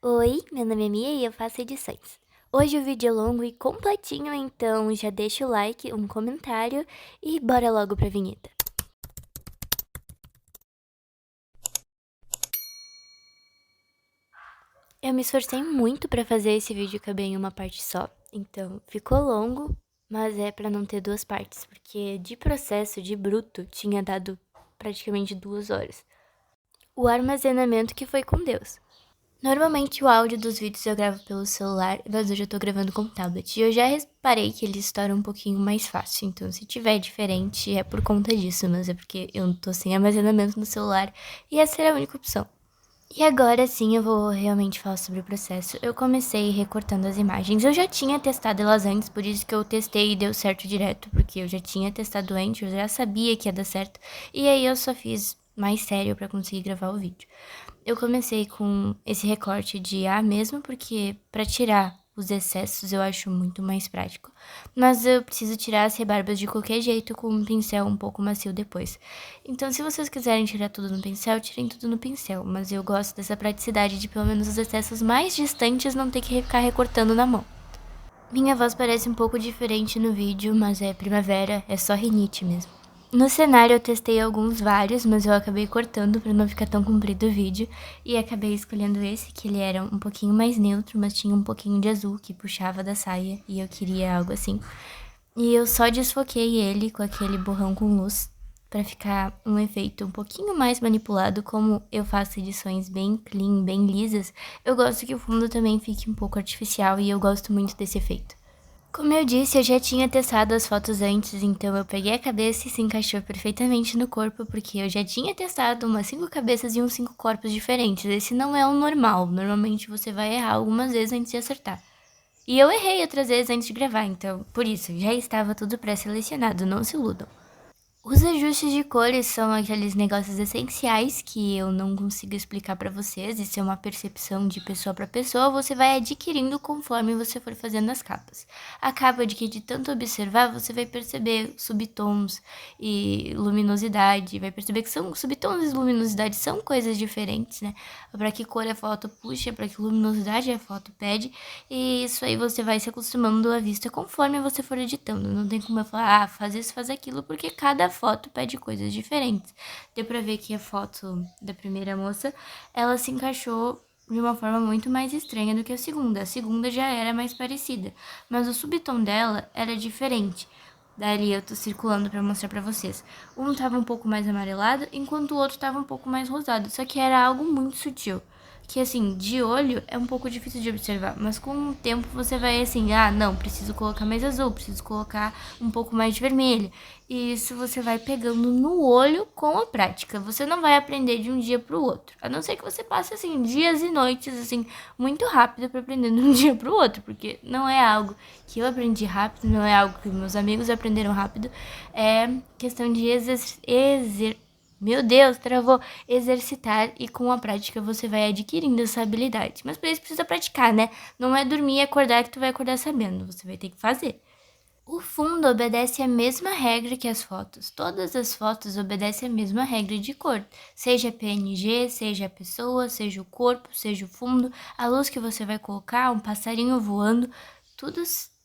Oi, meu nome é Mia e eu faço edições. Hoje o vídeo é longo e completinho, então já deixa o like, um comentário e bora logo pra vinheta. Eu me esforcei muito pra fazer esse vídeo caber em uma parte só, então ficou longo, mas é pra não ter duas partes, porque de processo, de bruto, tinha dado praticamente 2 horas. O armazenamento que foi com Deus. Normalmente o áudio dos vídeos eu gravo pelo celular, mas hoje eu tô gravando com tablet. E eu já reparei que ele estoura um pouquinho mais fácil, então se tiver diferente é por conta disso, mas é porque eu tô sem armazenamento no celular e essa era a única opção. E agora sim eu vou realmente falar sobre o processo. Eu comecei recortando as imagens. Eu já tinha testado elas antes, por isso que eu testei e deu certo direto, porque eu já tinha testado antes, eu já sabia que ia dar certo. E aí eu só fiz mais sério pra conseguir gravar o vídeo. Eu comecei com esse recorte de A mesmo, porque pra tirar os excessos eu acho muito mais prático. Mas eu preciso tirar as rebarbas de qualquer jeito com um pincel um pouco macio depois. Então, se vocês quiserem tirar tudo no pincel, tirem tudo no pincel. Mas eu gosto dessa praticidade de pelo menos os excessos mais distantes não ter que ficar recortando na mão. Minha voz parece um pouco diferente no vídeo, mas é primavera, é só rinite mesmo. No cenário eu testei vários, mas eu acabei cortando pra não ficar tão comprido o vídeo. E acabei escolhendo esse, que ele era um pouquinho mais neutro, mas tinha um pouquinho de azul que puxava da saia. E eu queria algo assim. E eu só desfoquei ele com aquele borrão com luz pra ficar um efeito um pouquinho mais manipulado. Como eu faço edições bem clean, bem lisas, eu gosto que o fundo também fique um pouco artificial e eu gosto muito desse efeito. Como eu disse, eu já tinha testado as fotos antes, então eu peguei a cabeça e se encaixou perfeitamente no corpo, porque eu já tinha testado umas 5 cabeças e uns 5 corpos diferentes. Esse não é o normal, normalmente você vai errar algumas vezes antes de acertar. E eu errei outras vezes antes de gravar, então por isso, já estava tudo pré-selecionado, não se iludam. Os ajustes de cores são aqueles negócios essenciais que eu não consigo explicar pra vocês, isso é uma percepção de pessoa pra pessoa, você vai adquirindo conforme você for fazendo as capas. A capa de que de tanto observar, você vai perceber subtons e luminosidade, vai perceber que são subtons e luminosidade são coisas diferentes, né? Pra que cor a foto puxa, pra que luminosidade a foto pede, e isso aí você vai se acostumando à vista conforme você for editando. Não tem como eu falar, faz isso, faz aquilo, porque cada foto pede coisas diferentes. Deu pra ver que a foto da primeira moça, ela se encaixou de uma forma muito mais estranha do que a segunda. A segunda já era mais parecida, mas o subtom dela era diferente. Daí eu tô circulando pra mostrar pra vocês. Um tava um pouco mais amarelado, enquanto o outro tava um pouco mais rosado. Só que era algo muito sutil. Que assim, de olho é um pouco difícil de observar, mas com o tempo você vai assim, ah, não, preciso colocar mais azul, preciso colocar um pouco mais de vermelho. E isso você vai pegando no olho com a prática. Você não vai aprender de um dia pro outro. A não ser que você passe assim dias e noites assim muito rápido para aprender de um dia pro outro, porque não é algo que eu aprendi rápido, não é algo que meus amigos aprenderam rápido. É questão de meu Deus, travou. Exercitar e com a prática você vai adquirindo essa habilidade. Mas para isso precisa praticar, né? Não é dormir e acordar que tu vai acordar sabendo. Você vai ter que fazer. O fundo obedece a mesma regra que as fotos. Todas as fotos obedecem a mesma regra de cor. Seja PNG, seja a pessoa, seja o corpo, seja o fundo, a luz que você vai colocar, um passarinho voando, tudo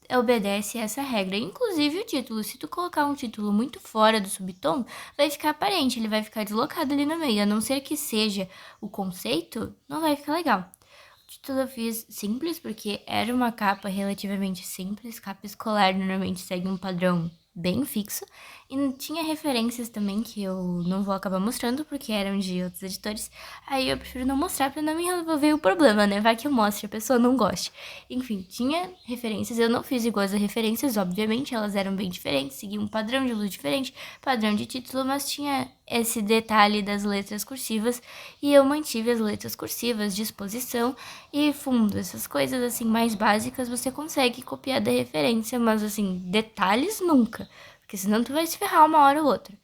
obedece a essa regra. Inclusive o título. Se tu colocar um título muito fora do subtom, vai ficar aparente, ele vai ficar deslocado ali no meio. A não ser que seja o conceito, não vai ficar legal. O título eu fiz simples, porque era uma capa relativamente simples. Capa escolar normalmente segue um padrão bem fixo. E tinha referências também que eu não vou acabar mostrando, porque eram de outros editores. Aí eu prefiro não mostrar pra não me resolver o problema, né? Vai que eu mostre e a pessoa não goste. Enfim, tinha referências. Eu não fiz iguais as referências, obviamente. Elas eram bem diferentes, seguiam um padrão de luz diferente, padrão de título, mas tinha esse detalhe das letras cursivas. E eu mantive as letras cursivas, disposição e fundo, essas coisas assim mais básicas você consegue copiar da referência, mas assim, detalhes nunca, porque senão tu vai se ferrar uma hora ou outra.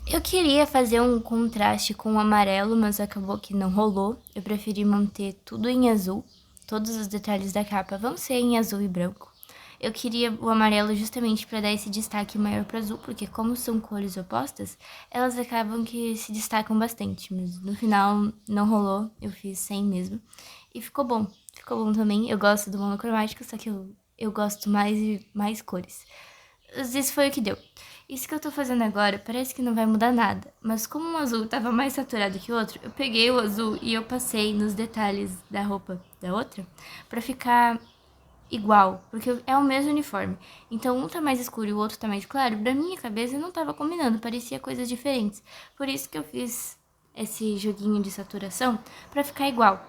Eu queria fazer um contraste com o amarelo, mas acabou que não rolou. Eu preferi manter tudo em azul. Todos os detalhes da capa vão ser em azul e branco. Eu queria o amarelo justamente para dar esse destaque maior para azul, porque como são cores opostas, elas acabam que se destacam bastante, mas no final não rolou, eu fiz sem mesmo. E ficou bom também. Eu gosto do monocromático, só que eu gosto mais de mais cores. Mas isso foi o que deu. Isso que eu tô fazendo agora parece que não vai mudar nada, mas como um azul tava mais saturado que o outro, eu peguei o azul e eu passei nos detalhes da roupa da outra pra ficar igual, porque é o mesmo uniforme. Então um tá mais escuro e o outro tá mais claro, pra minha cabeça não tava combinando, parecia coisas diferentes. Por isso que eu fiz esse joguinho de saturação pra ficar igual.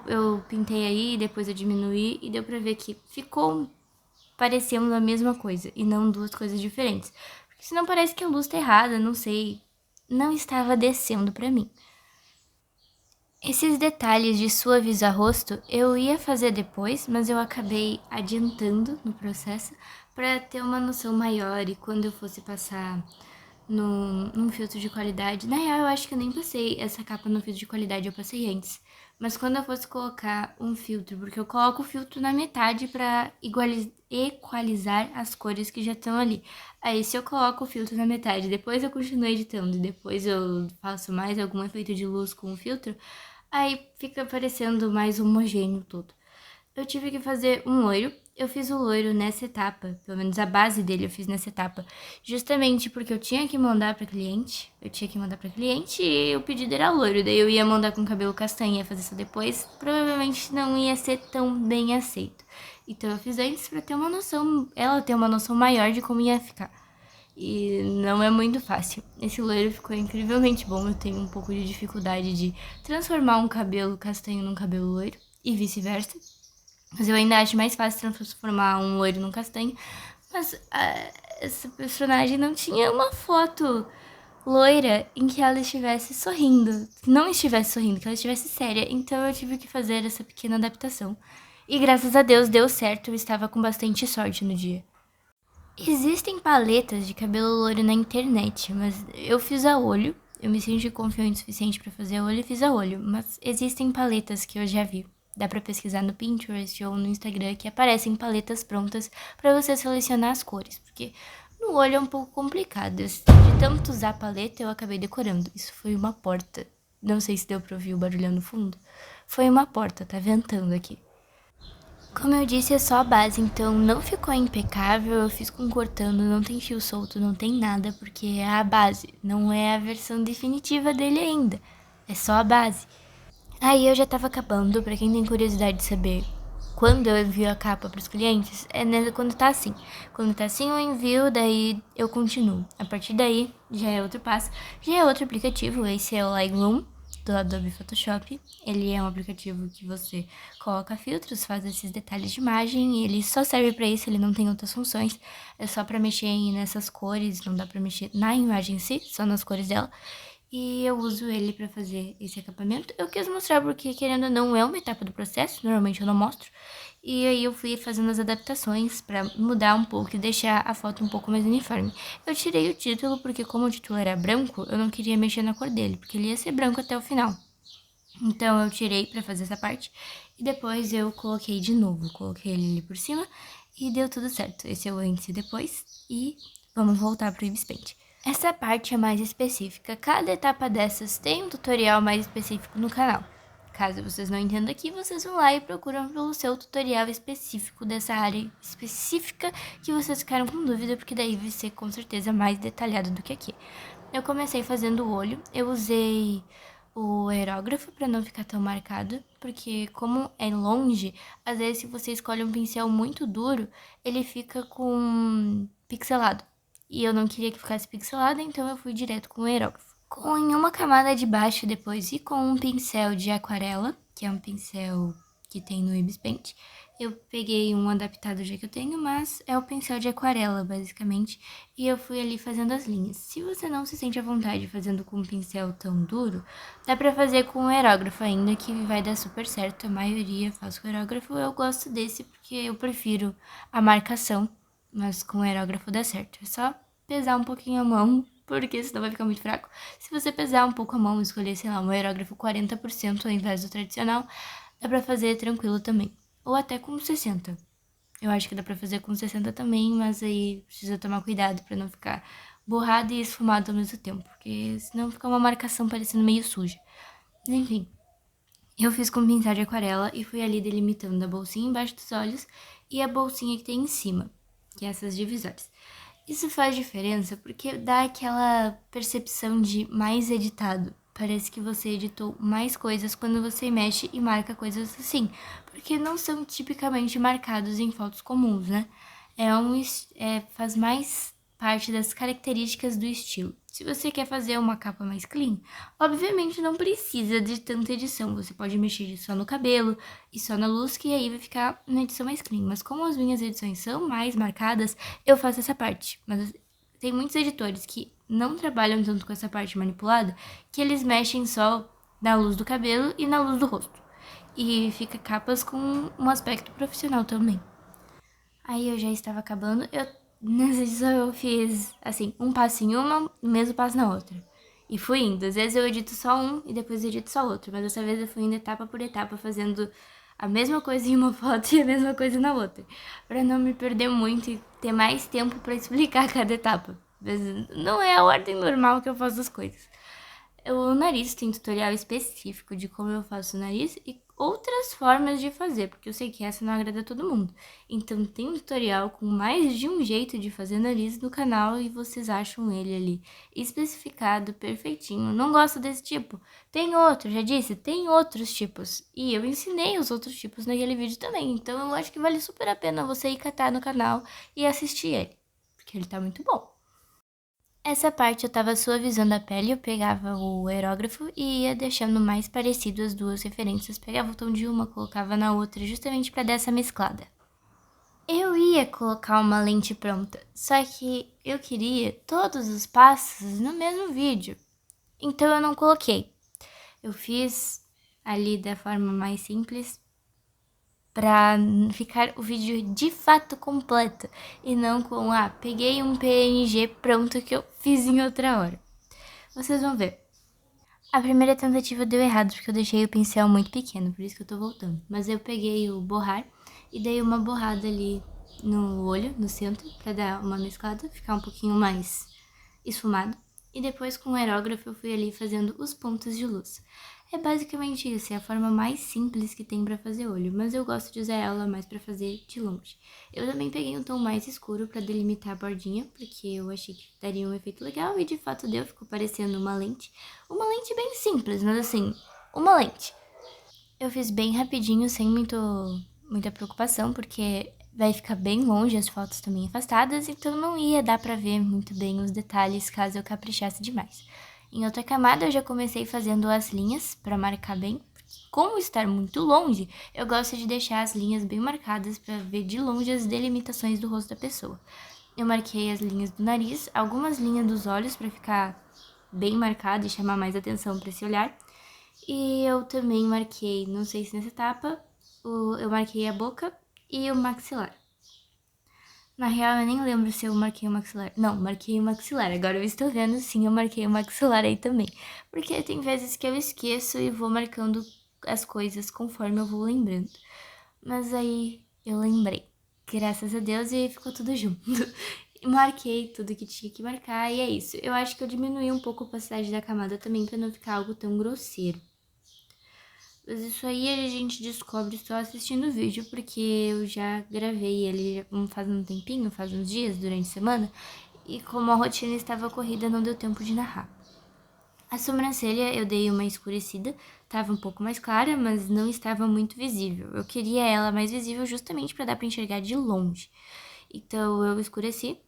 Eu pintei aí, depois eu diminuí e deu pra ver que ficou parecendo a mesma coisa e não duas coisas diferentes. Porque senão parece que a luz tá errada, não sei. Não estava descendo pra mim. Esses detalhes de suavizar rosto eu ia fazer depois, mas eu acabei adiantando no processo para ter uma noção maior e quando eu fosse passar num filtro de qualidade. Na real, eu acho que eu nem passei essa capa no filtro de qualidade, eu passei antes. Mas quando eu fosse colocar um filtro, porque eu coloco o filtro na metade para equalizar as cores que já estão ali. Aí, se eu coloco o filtro na metade, depois eu continuo editando e depois eu faço mais algum efeito de luz com o filtro, aí fica parecendo mais homogêneo tudo. Eu tive que fazer um loiro. Eu fiz o loiro nessa etapa, pelo menos a base dele eu fiz nessa etapa, justamente porque eu tinha que mandar para cliente. Eu tinha que mandar para cliente e o pedido era loiro. Daí eu ia mandar com cabelo castanho, ia fazer isso depois. Provavelmente não ia ser tão bem aceito. Então eu fiz antes para ter uma noção, ela ter uma noção maior de como ia ficar. E não é muito fácil. Esse loiro ficou incrivelmente bom. Eu tenho um pouco de dificuldade de transformar um cabelo castanho num cabelo loiro e vice-versa. Mas eu ainda acho mais fácil transformar um loiro num castanho. Mas essa personagem não tinha uma foto loira em que ela estivesse sorrindo. Não estivesse sorrindo, que ela estivesse séria. Então eu tive que fazer essa pequena adaptação. E graças a Deus deu certo, eu estava com bastante sorte no dia. Existem paletas de cabelo loiro na internet, mas eu fiz a olho. Eu me senti confiante o suficiente pra fazer a olho e fiz a olho. Mas existem paletas que eu já vi. Dá pra pesquisar no Pinterest ou no Instagram que aparecem paletas prontas pra você selecionar as cores. Porque no olho é um pouco complicado. De tanto usar paleta, eu acabei decorando. Isso foi uma porta. Não sei se deu pra ouvir o barulhão no fundo. Foi uma porta, tá ventando aqui. Como eu disse, é só a base, então não ficou impecável. Eu fiz com cortando, não tem fio solto, não tem nada, porque é a base, não é a versão definitiva dele ainda. É só a base. Aí eu já tava acabando, pra quem tem curiosidade de saber quando eu envio a capa pros clientes, quando tá assim. Quando tá assim eu envio, daí eu continuo. A partir daí já é outro passo, já é outro aplicativo, esse é o Lightroom do Adobe Photoshop. Ele é um aplicativo que você coloca filtros, faz esses detalhes de imagem, ele só serve pra isso, ele não tem outras funções, é só pra mexer nessas cores, não dá pra mexer na imagem em si, só nas cores dela. E eu uso ele pra fazer esse acabamento. Eu quis mostrar porque, querendo ou não, é uma etapa do processo, normalmente eu não mostro. E aí eu fui fazendo as adaptações pra mudar um pouco e deixar a foto um pouco mais uniforme. Eu tirei o título porque como o título era branco, eu não queria mexer na cor dele, porque ele ia ser branco até o final. Então eu tirei pra fazer essa parte e depois eu coloquei de novo, coloquei ele ali por cima e deu tudo certo. Esse é o antes e depois e vamos voltar pro Ibis Paint. Essa parte é mais específica, cada etapa dessas tem um tutorial mais específico no canal. Caso vocês não entendam aqui, vocês vão lá e procuram pelo seu tutorial específico dessa área específica que vocês ficaram com dúvida, porque daí vai ser com certeza mais detalhado do que aqui. Eu comecei fazendo o olho, eu usei o aerógrafo para não ficar tão marcado, porque como é longe, às vezes se você escolhe um pincel muito duro, ele fica com pixelado. E eu não queria que ficasse pixelado, então eu fui direto com o aerógrafo. Com em uma camada de baixo depois e com um pincel de aquarela, que é um pincel que tem no Ibis Paint, eu peguei um adaptado já que eu tenho, mas é o pincel de aquarela, basicamente, e eu fui ali fazendo as linhas. Se você não se sente à vontade fazendo com um pincel tão duro, dá pra fazer com o aerógrafo ainda, que vai dar super certo. A maioria faz com o aerógrafo, eu gosto desse porque eu prefiro a marcação, mas com o aerógrafo dá certo. É só pesar um pouquinho a mão, porque senão vai ficar muito fraco. Se você pesar um pouco a mão, escolher, sei lá, um aerógrafo 40% ao invés do tradicional, dá pra fazer tranquilo também. Ou até com 60. Eu acho que dá pra fazer com 60 também, mas aí precisa tomar cuidado pra não ficar borrado e esfumado ao mesmo tempo, porque senão fica uma marcação parecendo meio suja. Enfim, Eu fiz com pincel de aquarela e fui ali delimitando a bolsinha embaixo dos olhos e a bolsinha que tem em cima, que é essas divisórias. Isso faz diferença porque dá aquela percepção de mais editado. Parece que você editou mais coisas quando você mexe e marca coisas assim, porque não são tipicamente marcados em fotos comuns, né? Faz mais parte das características do estilo. Se você quer fazer uma capa mais clean, obviamente não precisa de tanta edição. Você pode mexer só no cabelo e só na luz, que aí vai ficar uma edição mais clean. Mas como as minhas edições são mais marcadas, eu faço essa parte. Mas tem muitos editores que não trabalham tanto com essa parte manipulada, que eles mexem só na luz do cabelo e na luz do rosto. E fica capas com um aspecto profissional também. Aí eu já estava acabando. Nessa edição eu fiz, assim, um passo em uma, o mesmo passo na outra. E fui indo. Às vezes eu edito só um e depois edito só outro. Mas dessa vez eu fui indo etapa por etapa, fazendo a mesma coisa em uma foto e a mesma coisa na outra. Pra não me perder muito e ter mais tempo pra explicar cada etapa. Mas não é a ordem normal que eu faço as coisas. O nariz tem tutorial específico de como eu faço o nariz e outras formas de fazer, porque eu sei que essa não agrada a todo mundo. Então tem um tutorial com mais de um jeito de fazer nariz no canal e vocês acham ele ali especificado, perfeitinho. Não gosto desse tipo? Tem outro, já disse, tem outros tipos. E eu ensinei os outros tipos naquele vídeo também, então eu acho que vale super a pena você ir catar no canal e assistir ele, porque ele tá muito bom. Essa parte eu tava suavizando a pele, eu pegava o aerógrafo e ia deixando mais parecido as duas referências. Pegava o tom de uma, colocava na outra, justamente pra dar essa mesclada. Eu ia colocar uma lente pronta, só que eu queria todos os passos no mesmo vídeo. Então eu não coloquei. Eu fiz ali da forma mais simples, pra ficar o vídeo de fato completo e não com, peguei um PNG pronto que eu fiz em outra hora. Vocês vão ver. A primeira tentativa deu errado porque eu deixei o pincel muito pequeno, por isso que eu tô voltando. Mas eu peguei o borrar e dei uma borrada ali no olho, no centro, pra dar uma mesclada, ficar um pouquinho mais esfumado. E depois com o aerógrafo eu fui ali fazendo os pontos de luz. É basicamente isso, é a forma mais simples que tem pra fazer olho, mas eu gosto de usar ela mais pra fazer de longe. Eu também peguei um tom mais escuro pra delimitar a bordinha, porque eu achei que daria um efeito legal e de fato deu, ficou parecendo uma lente. Uma lente bem simples, mas assim, uma lente. Eu fiz bem rapidinho, sem muita preocupação, porque vai ficar bem longe, as fotos também afastadas, então não ia dar pra ver muito bem os detalhes caso eu caprichasse demais. Em outra camada eu já comecei fazendo as linhas pra marcar bem. Como estar muito longe, eu gosto de deixar as linhas bem marcadas pra ver de longe as delimitações do rosto da pessoa. Eu marquei as linhas do nariz, algumas linhas dos olhos pra ficar bem marcado e chamar mais atenção pra esse olhar. E eu também marquei, não sei se nessa etapa, eu marquei a boca e o maxilar. Na real, eu nem lembro se eu marquei o maxilar. Não, marquei o maxilar. Agora eu estou vendo, sim, eu marquei o maxilar aí também. Porque tem vezes que eu esqueço e vou marcando as coisas conforme eu vou lembrando. Mas aí eu lembrei. Graças a Deus, e ficou tudo junto. Marquei tudo que tinha que marcar e é isso. Eu acho que eu diminui um pouco a opacidade da camada também pra não ficar algo tão grosseiro. Mas isso aí a gente descobre só assistindo o vídeo, porque eu já gravei ele faz um tempinho, faz uns dias, durante a semana, e como a rotina estava corrida, não deu tempo de narrar. A sobrancelha eu dei uma escurecida, estava um pouco mais clara, mas não estava muito visível. Eu queria ela mais visível justamente para dar para enxergar de longe. Então eu escureci,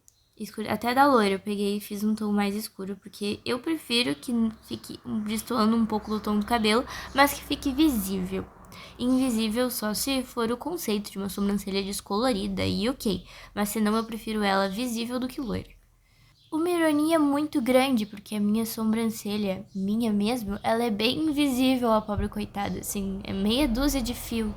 até da loira eu peguei e fiz um tom mais escuro, porque eu prefiro que fique destoando um pouco do tom do cabelo, mas que fique visível. Invisível só se for o conceito de uma sobrancelha descolorida, e ok, mas senão eu prefiro ela visível do que loira. Uma ironia muito grande, porque a minha sobrancelha, minha mesmo, ela é bem invisível, a pobre coitada, assim, é meia dúzia de fio.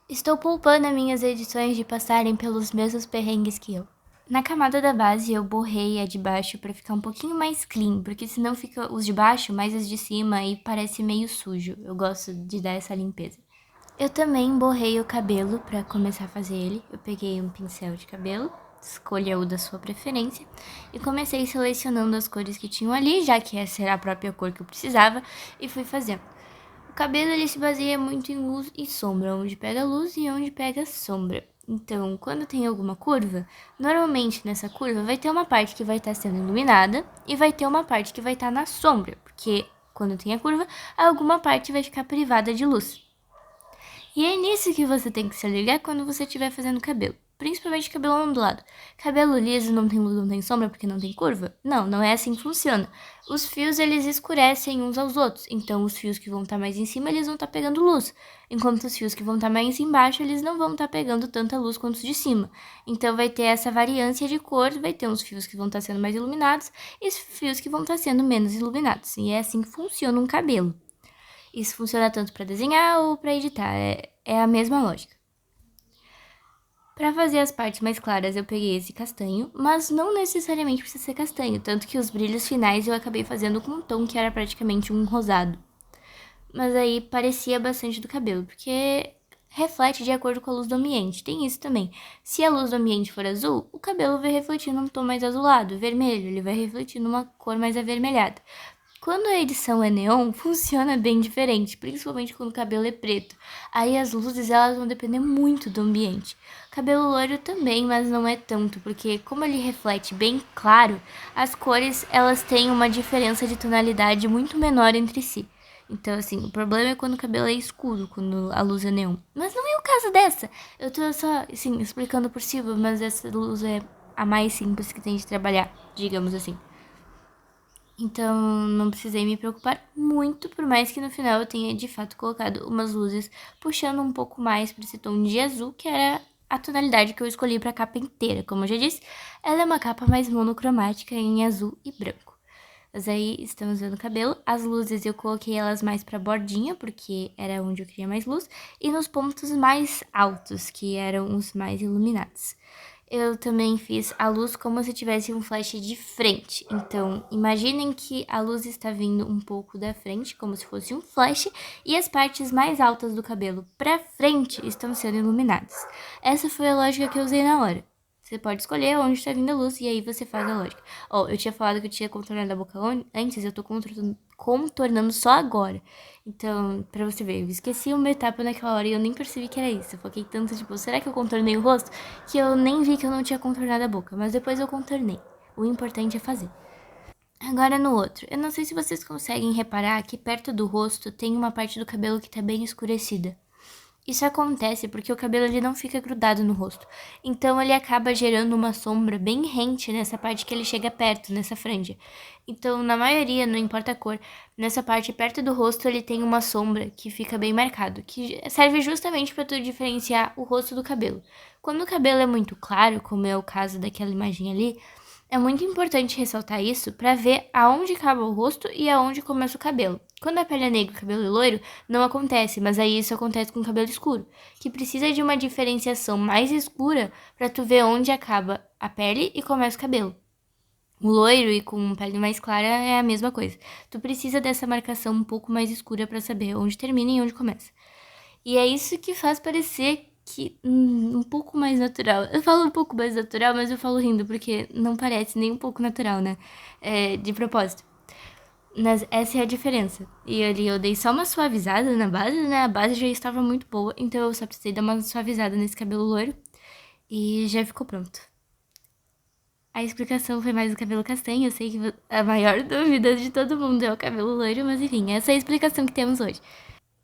Estou poupando as minhas edições de passarem pelos mesmos perrengues que eu. Na camada da base eu borrei a de baixo pra ficar um pouquinho mais clean, porque senão fica os de baixo mais as de cima e parece meio sujo. Eu gosto de dar essa limpeza. Eu também borrei o cabelo pra começar a fazer ele. Eu peguei um pincel de cabelo, escolha o da sua preferência, e comecei selecionando as cores que tinham ali, já que essa era a própria cor que eu precisava, e fui fazendo. O cabelo ele se baseia muito em luz e sombra, onde pega luz e onde pega sombra. Então, quando tem alguma curva, normalmente nessa curva vai ter uma parte que vai estar sendo iluminada e vai ter uma parte que vai estar na sombra, porque quando tem a curva, alguma parte vai ficar privada de luz. E é nisso que você tem que se ligar quando você estiver fazendo cabelo. Principalmente cabelo ondulado. Cabelo liso não tem luz, não tem sombra porque não tem curva? Não, não é assim que funciona. Os fios, eles escurecem uns aos outros. Então, os fios que vão estar mais em cima, eles vão estar pegando luz. Enquanto os fios que vão estar mais embaixo, eles não vão estar pegando tanta luz quanto os de cima. Então, vai ter essa variância de cor. Vai ter uns fios que vão estar sendo mais iluminados e fios que vão estar sendo menos iluminados. E é assim que funciona um cabelo. Isso funciona tanto para desenhar ou para editar. É a mesma lógica. Para fazer as partes mais claras, eu peguei esse castanho, mas não necessariamente precisa ser castanho, tanto que os brilhos finais eu acabei fazendo com um tom que era praticamente um rosado. Mas aí parecia bastante do cabelo, porque reflete de acordo com a luz do ambiente. Tem isso também. Se a luz do ambiente for azul, o cabelo vai refletir num tom mais azulado, vermelho, ele vai refletir numa cor mais avermelhada. Quando a edição é neon, funciona bem diferente, principalmente quando o cabelo é preto. Aí as luzes elas vão depender muito do ambiente. Cabelo loiro também, mas não é tanto, porque como ele reflete bem claro, as cores elas têm uma diferença de tonalidade muito menor entre si. Então, assim, o problema é quando o cabelo é escuro, quando a luz é neon. Mas não é o caso dessa. Eu tô só, assim, explicando por cima, mas essa luz é a mais simples que tem de trabalhar, digamos assim. Então, não precisei me preocupar muito, por mais que no final eu tenha de fato colocado umas luzes puxando um pouco mais para esse tom de azul, que era a tonalidade que eu escolhi para a capa inteira. Como eu já disse, ela é uma capa mais monocromática em azul e branco. Mas aí estamos vendo o cabelo. As luzes eu coloquei elas mais para bordinha, porque era onde eu queria mais luz, e nos pontos mais altos, que eram os mais iluminados. Eu também fiz a luz como se tivesse um flash de frente. Então, imaginem que a luz está vindo um pouco da frente, como se fosse um flash, e as partes mais altas do cabelo para frente estão sendo iluminadas. Essa foi a lógica que eu usei na hora. Você pode escolher onde está vindo a luz e aí você faz a lógica. Ó, eu tinha falado que eu tinha contornado a boca antes, eu tô contornando só agora. Então, pra você ver, eu esqueci uma etapa naquela hora e eu nem percebi que era isso. Eu foquei tanto, tipo, será que eu contornei o rosto? Que eu nem vi que eu não tinha contornado a boca. Mas depois eu contornei. O importante é fazer. Agora no outro. Eu não sei se vocês conseguem reparar que perto do rosto tem uma parte do cabelo que tá bem escurecida. Isso acontece porque o cabelo ele não fica grudado no rosto. Então ele acaba gerando uma sombra bem rente nessa parte que ele chega perto, nessa franja. Então, na maioria, não importa a cor, nessa parte perto do rosto ele tem uma sombra que fica bem marcado, que serve justamente para tu diferenciar o rosto do cabelo. Quando o cabelo é muito claro, como é o caso daquela imagem ali, é muito importante ressaltar isso para ver aonde acaba o rosto e aonde começa o cabelo. Quando a pele é negra e o cabelo é loiro, não acontece, mas aí isso acontece com o cabelo escuro, que precisa de uma diferenciação mais escura para tu ver onde acaba a pele e começa o cabelo. O loiro e com pele mais clara é a mesma coisa. Tu precisa dessa marcação um pouco mais escura para saber onde termina e onde começa. E é isso que faz parecer que um pouco mais natural. Eu falo um pouco mais natural, mas eu falo rindo, porque não parece nem um pouco natural, né? De propósito. Mas essa é a diferença. E ali eu dei só uma suavizada na base, né? A base já estava muito boa, então eu só precisei dar uma suavizada nesse cabelo loiro. E já ficou pronto. A explicação foi mais o cabelo castanho. Eu sei que a maior dúvida de todo mundo é o cabelo loiro, mas enfim, essa é a explicação que temos hoje.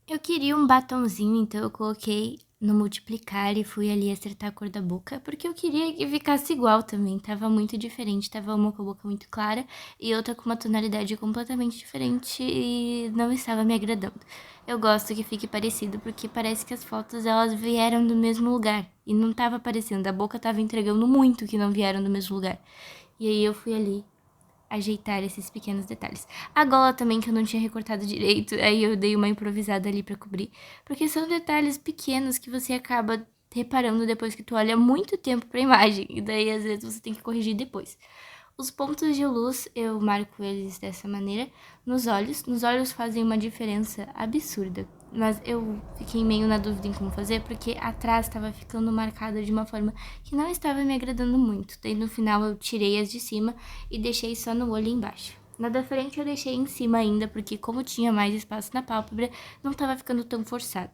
Eu queria um batonzinho, então eu coloquei no multiplicar e fui ali acertar a cor da boca, porque eu queria que ficasse igual também, tava muito diferente, tava uma com a boca muito clara e outra com uma tonalidade completamente diferente e não estava me agradando. Eu gosto que fique parecido, porque parece que as fotos elas vieram do mesmo lugar e não tava parecendo, a boca tava entregando muito que não vieram do mesmo lugar. E aí eu fui ali ajeitar esses pequenos detalhes. A gola também que eu não tinha recortado direito, aí eu dei uma improvisada ali pra cobrir, porque são detalhes pequenos que você acaba reparando depois que tu olha muito tempo pra imagem, e daí às vezes você tem que corrigir depois. Os pontos de luz, eu marco eles dessa maneira nos olhos. Nos olhos fazem uma diferença absurda, mas eu fiquei meio na dúvida em como fazer, porque atrás estava ficando marcado de uma forma que não estava me agradando muito. Daí no final eu tirei as de cima e deixei só no olho embaixo. Na da frente eu deixei em cima ainda, porque como tinha mais espaço na pálpebra, não tava ficando tão forçado.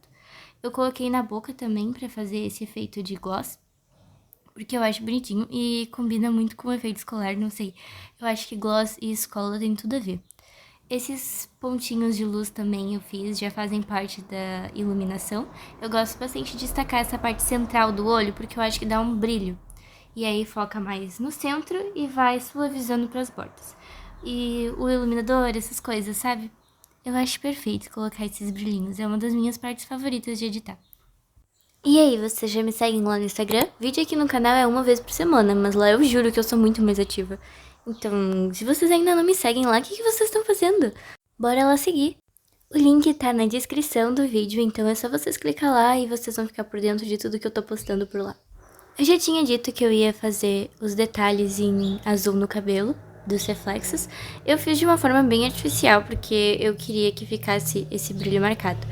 Eu coloquei na boca também pra fazer esse efeito de gloss, porque eu acho bonitinho e combina muito com o efeito escolar, não sei. Eu acho que gloss e escola tem tudo a ver. Esses pontinhos de luz também eu fiz, já fazem parte da iluminação. Eu gosto bastante de destacar essa parte central do olho, porque eu acho que dá um brilho. E aí foca mais no centro e vai suavizando para as bordas. E o iluminador, essas coisas, sabe? Eu acho perfeito colocar esses brilhinhos, é uma das minhas partes favoritas de editar. E aí, vocês já me seguem lá no Instagram? Vídeo aqui no canal é uma vez por semana, mas lá eu juro que eu sou muito mais ativa. Então, se vocês ainda não me seguem lá, o que vocês estão fazendo? Bora lá seguir! O link tá na descrição do vídeo, então é só vocês clicar lá e vocês vão ficar por dentro de tudo que eu tô postando por lá. Eu já tinha dito que eu ia fazer os detalhes em azul no cabelo dos reflexos. Eu fiz de uma forma bem artificial, porque eu queria que ficasse esse brilho marcado.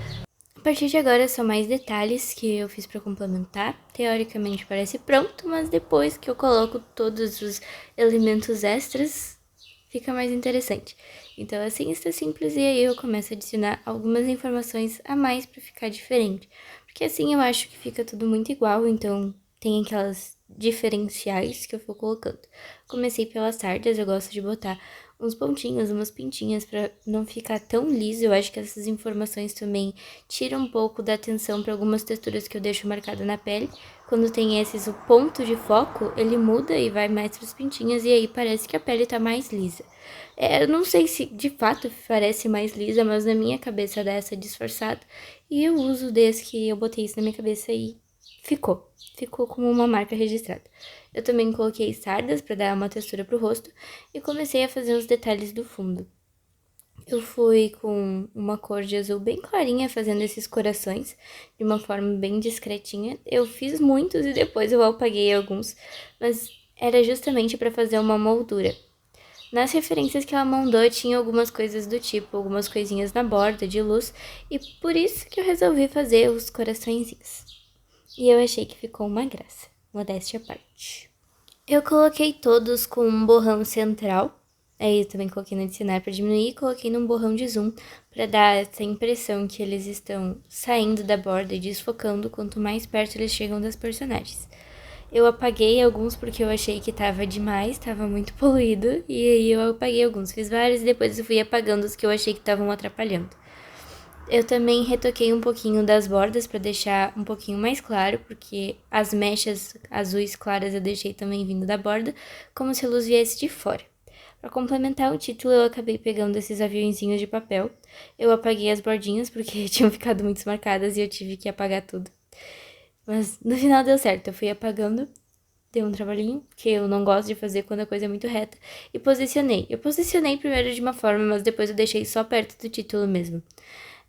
A partir de agora são mais detalhes que eu fiz pra complementar. Teoricamente parece pronto, mas depois que eu coloco todos os elementos extras, fica mais interessante. Então assim está simples e aí eu começo a adicionar algumas informações a mais pra ficar diferente. Porque assim eu acho que fica tudo muito igual, então tem aquelas diferenciais que eu vou colocando. Comecei pelas sardas, eu gosto de botar uns pontinhos, umas pintinhas pra não ficar tão liso. Eu acho que essas informações também tiram um pouco da atenção para algumas texturas que eu deixo marcada na pele. Quando tem esses, o ponto de foco, ele muda e vai mais pras pintinhas e aí parece que a pele tá mais lisa. Eu não sei se de fato parece mais lisa, mas na minha cabeça dá essa disfarçada. E eu uso desde que eu botei isso na minha cabeça e ficou como uma marca registrada. Eu também coloquei sardas para dar uma textura pro rosto e comecei a fazer os detalhes do fundo. Eu fui com uma cor de azul bem clarinha, fazendo esses corações de uma forma bem discretinha. Eu fiz muitos e depois eu apaguei alguns, mas era justamente para fazer uma moldura. Nas referências que ela mandou, tinha algumas coisas do tipo, algumas coisinhas na borda de luz, e por isso que eu resolvi fazer os coraçõezinhos. E eu achei que ficou uma graça, modéstia à parte. Eu coloquei todos com um borrão central, aí eu também coloquei no adicionar para diminuir e coloquei num borrão de zoom para dar essa impressão que eles estão saindo da borda e desfocando quanto mais perto eles chegam das personagens. Eu apaguei alguns porque eu achei que tava demais, tava muito poluído, e aí eu apaguei alguns, fiz vários e depois eu fui apagando os que eu achei que estavam atrapalhando. Eu também retoquei um pouquinho das bordas para deixar um pouquinho mais claro, porque as mechas azuis claras eu deixei também vindo da borda, como se a luz viesse de fora. Para complementar o título, eu acabei pegando esses aviãozinhos de papel. Eu apaguei as bordinhas porque tinham ficado muito marcadas e eu tive que apagar tudo. Mas no final deu certo, eu fui apagando, deu um trabalhinho, porque eu não gosto de fazer quando a coisa é muito reta, e posicionei. Eu posicionei primeiro de uma forma, mas depois eu deixei só perto do título mesmo.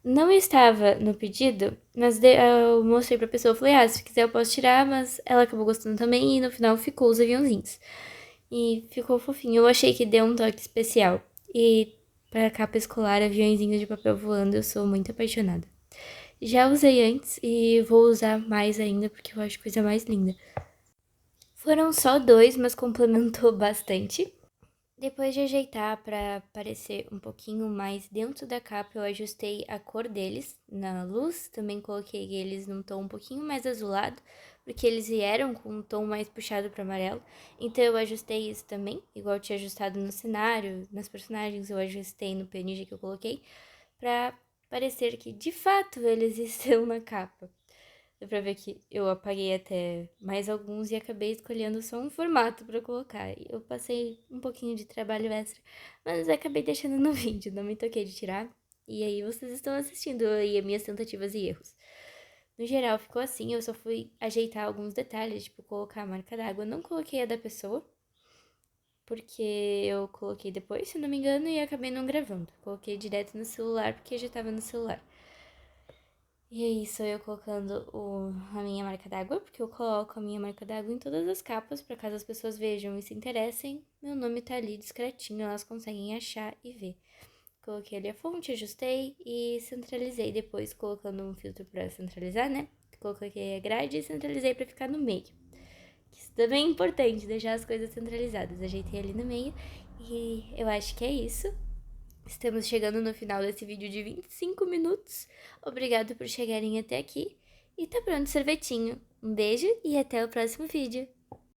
Não estava no pedido, mas eu mostrei pra pessoa, falei, se quiser eu posso tirar, mas ela acabou gostando também e no final ficou os aviãozinhos. E ficou fofinho, eu achei que deu um toque especial. E pra capa escolar, aviãozinhos de papel voando, eu sou muito apaixonada. Já usei antes e vou usar mais ainda, porque eu acho a coisa mais linda. Foram só dois, mas complementou bastante. Depois de ajeitar para parecer um pouquinho mais dentro da capa, eu ajustei a cor deles na luz. Também coloquei eles num tom um pouquinho mais azulado, porque eles vieram com um tom mais puxado para amarelo. Então eu ajustei isso também, igual eu tinha ajustado no cenário, nas personagens, eu ajustei no PNG que eu coloquei, para parecer que de fato eles estão na capa. Deu pra ver que eu apaguei até mais alguns e acabei escolhendo só um formato pra colocar. Eu passei um pouquinho de trabalho extra, mas acabei deixando no vídeo, não me toquei de tirar. E aí vocês estão assistindo aí as minhas tentativas e erros. No geral ficou assim, eu só fui ajeitar alguns detalhes, tipo colocar a marca d'água. Não coloquei a da pessoa, porque eu coloquei depois, se não me engano, e acabei não gravando. Coloquei direto no celular, porque já tava no celular. E aí, sou eu colocando a minha marca d'água, porque eu coloco a minha marca d'água em todas as capas, para caso as pessoas vejam e se interessem, meu nome tá ali discretinho, elas conseguem achar e ver. Coloquei ali a fonte, ajustei e centralizei depois, colocando um filtro para centralizar, né? Coloquei a grade e centralizei para ficar no meio. Isso também é importante, deixar as coisas centralizadas. Ajeitei ali no meio E eu acho que é isso. Estamos chegando no final desse vídeo de 25 minutos. Obrigado por chegarem até aqui. E tá pronto o sorvetinho. Um beijo e até o próximo vídeo.